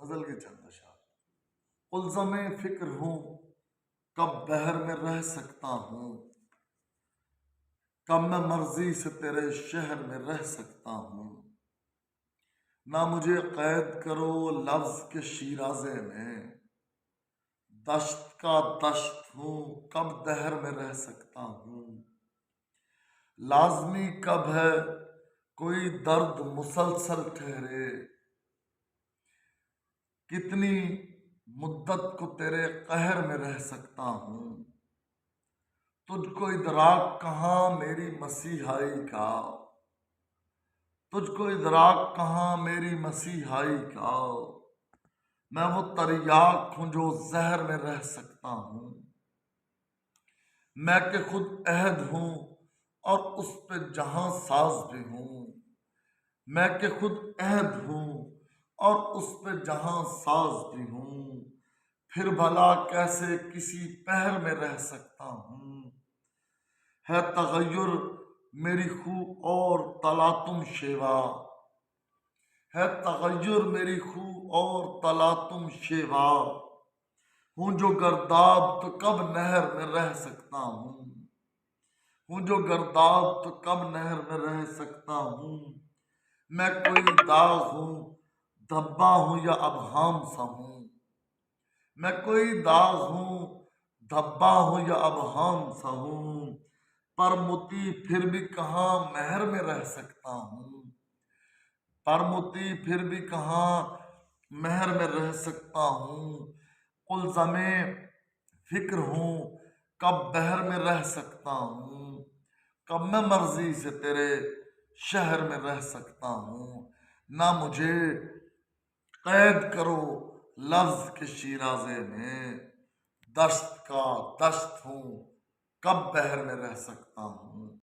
غزل کے چند اشعار۔ الزم فکر ہوں کب بحر میں رہ سکتا ہوں، کب میں مرضی سے تیرے شہر میں رہ سکتا ہوں۔ نہ مجھے قید کرو لفظ کے شیرازے میں، دشت کا دشت ہوں کب دہر میں رہ سکتا ہوں۔ لازمی کب ہے کوئی درد مسلسل ٹھہرے، کتنی مدت کو تیرے قہر میں رہ سکتا ہوں۔ تجھ کو ادراک کہاں میری مسیحائی کا، تجھ کو ادراک کہاں میری مسیحائی کا۔ میں وہ تریاک ہوں جو زہر میں رہ سکتا ہوں۔ میں کہ خود عہد ہوں اور اس پہ جہاں ساز بھی ہوں۔ میں کہ خود عہد ہوں اور اس پہ جہاں ساز بھی ہوں۔ پھر بھلا کیسے کسی پہر میں رہ سکتا ہوں۔ ہے تغیر میری خو اور تلاطم شیوا، ہے تغیر میری خو اور تلاطم شیوا۔ ہوں جو گرداب تو کب نہر میں رہ سکتا ہوں، ہوں جو گرداب تو کب نہر میں رہ سکتا ہوں۔ میں کوئی داغ ہوں دھبا ہوں یا ابہام سا ہوں، میں کوئی داغ ہوں دھبا ہوں یا ابہام سا ہوں۔ پر موتی پھر بھی کہاں مہر میں رہ سکتا ہوں، پر موتی پھر بھی کہاں مہر میں رہ سکتا ہوں۔ الزم فکر ہوں کب بحر میں رہ سکتا ہوں، کب میں مرضی سے تیرے شہر میں رہ سکتا ہوں۔ نہ مجھے قید کرو لفظ کے شیرازے میں، دشت کا دشت ہوں کب بحر میں رہ سکتا ہوں۔